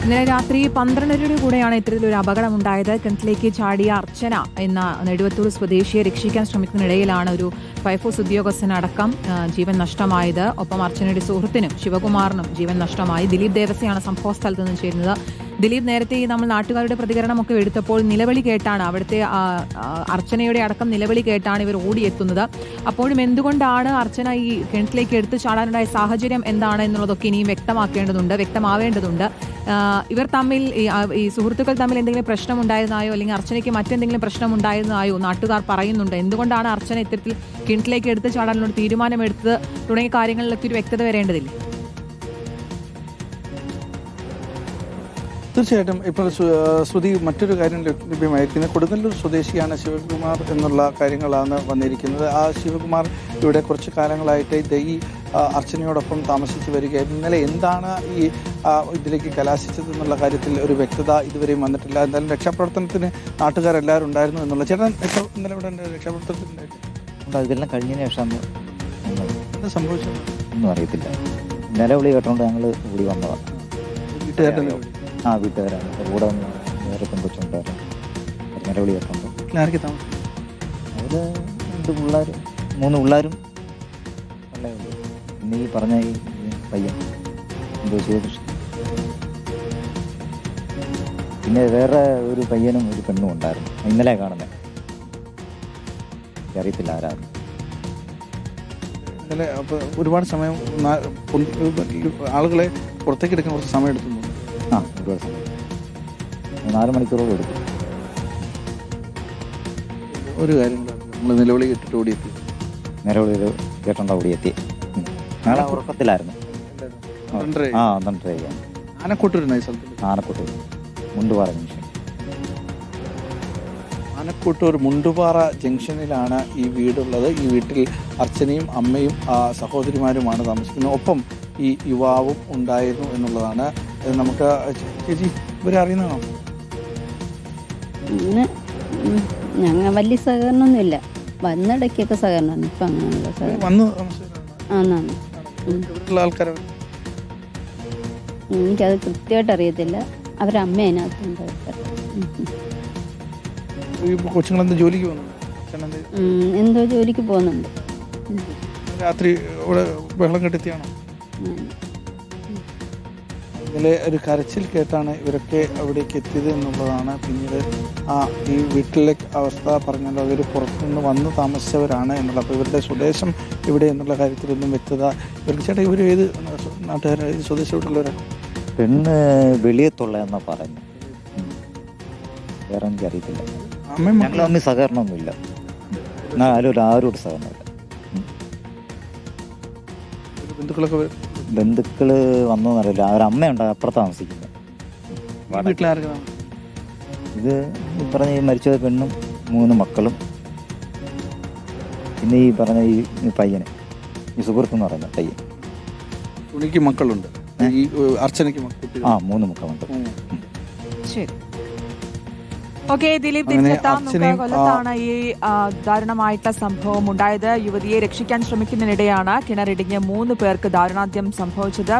ഇന്നലെ രാത്രി 12:30 കൂടെയാണ് ഇത്തരത്തിലൊരു അപകടമുണ്ടായത്. കിണറ്റിലേക്ക് ചാടിയ അർച്ചന എന്ന നെടുവത്തൂർ സ്വദേശിയെ രക്ഷിക്കാൻ ശ്രമിക്കുന്നതിനിടയിലാണ് ഒരു ഫയർഫോഴ്സ് ഉദ്യോഗസ്ഥനടക്കം ജീവൻ നഷ്ടമായത്. ഒപ്പം അർച്ചനയുടെ സുഹൃത്തിനും ശിവകുമാറിനും ജീവൻ നഷ്ടമായി. ദിലീപ് ദേവസ്യയാണ് സംഭവ സ്ഥലത്ത് നിന്ന് ചേരുന്നത്. ദിലീപ്, നേരത്തെ നമ്മൾ നാട്ടുകാരുടെ പ്രതികരണമൊക്കെ എടുത്തപ്പോൾ നിലവിളി കേട്ടാണ്, അവിടുത്തെ അർച്ചനയുടെ അടക്കം നിലവിളി കേട്ടാണ് ഇവർ ഓടിയെത്തുന്നത്. അപ്പോഴും എന്തുകൊണ്ടാണ് അർച്ചന ഈ കിണറ്റിലേക്ക് എടുത്തു ചാടാനുണ്ടായ സാഹചര്യം എന്താണ് എന്നുള്ളതൊക്കെ ഇനിയും വ്യക്തമാവേണ്ടതുണ്ട്. ഇവർ തമ്മിൽ, ഈ സുഹൃത്തുക്കൾ തമ്മിൽ എന്തെങ്കിലും പ്രശ്നമുണ്ടായിരുന്നായോ അല്ലെങ്കിൽ അർച്ചനയ്ക്ക് മറ്റെന്തെങ്കിലും പ്രശ്നമുണ്ടായിരുന്നായോ നാട്ടുകാർ പറയുന്നുണ്ട്. എന്തുകൊണ്ടാണ് അർച്ചന ഇത്തരത്തിൽ കിണറ്റിലേക്ക് എടുത്തു ചാടാനുള്ള തീരുമാനമെടുത്തത് തുടങ്ങിയ കാര്യങ്ങളിലൊക്കെ ഒരു വ്യക്തത വരേണ്ടതില്ലേ? തീർച്ചയായിട്ടും. ഇപ്പോൾ ശ്രുതി മറ്റൊരു കാര്യം ലഭ്യമായിരിക്കുന്നത്, കൊടുങ്ങല്ലൂർ സ്വദേശിയാണ് ശിവകുമാർ എന്നുള്ള കാര്യങ്ങളാണ് വന്നിരിക്കുന്നത്. ആ ശിവകുമാർ ഇവിടെ കുറച്ച് കാലങ്ങളായിട്ട് ഈ അർച്ചനയോടൊപ്പം താമസിച്ച് വരികയായിരുന്നു. ഇന്നലെ എന്താണ് ഈ ഇതിലേക്ക് കലാശിച്ചത് എന്നുള്ള കാര്യത്തിൽ ഒരു വ്യക്തത ഇതുവരെയും വന്നിട്ടില്ല. എന്തായാലും രക്ഷാപ്രവർത്തനത്തിന് നാട്ടുകാരെല്ലാവരും ഉണ്ടായിരുന്നു എന്നുള്ള. ചേട്ടൻ ഇന്നലെ ഇവിടെ രക്ഷാപ്രവർത്തനത്തിനുണ്ടായിരുന്നു. ഇതെല്ലാം കഴിഞ്ഞതിന് ശേഷം എന്താ സംഭവിച്ചത് ഒന്നും അറിയത്തില്ല. നിലവിളി കേട്ടോണ്ട് ഞങ്ങൾ കൂടി വന്നതാണ്. വീട്ടുകാരുടെ വീട്ടുകാരാണ്. കൂടെ വന്ന് വേറെ പെൺകൊച്ചുണ്ടായിരുന്നു. നിലവിളി കേട്ടോണ്ട് ആർക്ക് താമസം? അവർ 2 പിള്ളേരും 3 പിള്ളേരും ഉള്ളേ ഉള്ളൂ. പിന്നെ ഈ പറഞ്ഞ ഈ പയ്യൻ എന്തോ ശിവകൃഷ്ണൻ, പിന്നെ വേറെ ഒരു പയ്യനും ഒരു പെണ്ണും ഉണ്ടായിരുന്നു. ഇന്നലെ കാണുന്നത്. എനിക്കറിയത്തില്ല ആരാണ്. ഇന്നലെ ഒരുപാട് സമയം ആളുകളെ പുറത്തേക്ക് എടുക്കാൻ കുറച്ച് സമയം എടുത്തു. ഒരുപാട് സമയം, 4 മണിക്കൂറോളം എടുക്കും. ഒരു കാര്യം, നമ്മൾ നിലവിളി കേട്ടിട്ട് ഓടിയെത്തി. നിലവിളി കേട്ടോണ്ട ഓടിയെത്തി. ഞങ്ങളെ ഉറക്കത്തിലായിരുന്നു. 12 ആനക്കൂട്ടൂരുന്ന ഈ സ്ഥലത്ത്. ആനക്കൂട്ടൂർ മുണ്ടുപാറ ജംഗ്ഷൻ. ആനക്കൂട്ടൂർ മുണ്ടുപാറ ജംഗ്ഷനിലാണ് ഈ വീടുള്ളത്. ഈ വീട്ടിൽ അർച്ചനയും അമ്മയും സഹോദരിമാരുമാണ് താമസിക്കുന്നത്. ഒപ്പം ഈ യുവാവും ഉണ്ടായിരുന്നു എന്നുള്ളതാണ്. നമുക്ക് ചേച്ചി ഇവരെ അറിയുന്നതാണോ? അങ്ങനെ ഞങ്ങൾ വലിയ സഹകരണമൊന്നുമില്ല. വന്നിടയ്ക്കൊക്കെ സഹകരണമാണ്. ഇപ്പം അങ്ങനെയുള്ള സഹകരണം ആൾക്കാർ എനിക്കത് കൃത്യമായിട്ട് അറിയത്തില്ല. അവരുടെ അമ്മ അതിനകത്തുണ്ട്. കൊച്ചുങ്ങളെന്താ ജോലിക്ക് പോകുന്നു? എന്തോ ജോലിക്ക് പോകുന്നുണ്ട്. രാത്രി ഇവിടെ വെള്ളം കെട്ടിയാണോ? ഇന്നലെ ഒരു കരച്ചിൽ കേട്ടാണ് ഇവരൊക്കെ അവിടേക്ക് എത്തിയത് എന്നുള്ളതാണ്. പിന്നീട് ഈ വീട്ടിലെ അവസ്ഥ പറഞ്ഞല്ലോ, അവർ പുറത്തുനിന്ന് വന്ന് താമസിച്ചവരാണ് എന്നുള്ളത്. അപ്പോൾ ഇവരുടെ സ്വദേശം ഇവിടെ എന്നുള്ള കാര്യത്തിലൊന്നും വ്യക്തത ഇവർക്ക്. ചേട്ടാ, ഇവർ ഏത് നാട്ടുകാർ, ഏത് സ്വദേശം വീട്ടിലുള്ളവരാണ്? പെണ്ണ് വെളിയത്തുള്ള എന്നാ പറയുന്നത്. വേറെ എനിക്ക് അറിയത്തില്ല. ഞങ്ങൾ തമ്മിൽ സഹകരണമൊന്നുമില്ല. ആരോട് സഹകരണമില്ല. ബന്ധുക്കള് വന്നോന്നറിയില്ല. അവരമ്മയുണ്ട് അപ്പുറത്ത് താമസിക്കുന്നത്. ഇത് ഈ പറഞ്ഞ ഈ മരിച്ച പെണ്ണും 3 മക്കളും, പിന്നെ ഈ പറഞ്ഞ ഈ പയ്യന്, ഈ സുഹൃത്തെന്ന് പറയുന്ന പയ്യൻ. മക്കളുണ്ട്. ഈ അർച്ചനയ്ക്ക് 3 മക്കളുണ്ട്. ശരി, ഓക്കെ. ദിലീപ്, തിരിച്ചെത്താം. കൊല്ലത്താണ് ഈ ദാരുണമായിട്ടുള്ള സംഭവം ഉണ്ടായത്. യുവതിയെ രക്ഷിക്കാൻ ശ്രമിക്കുന്നതിനിടെയാണ് കിണറിടിഞ്ഞ് 3 പേർക്ക് ദാരുണാന്ത്യം സംഭവിച്ചത്.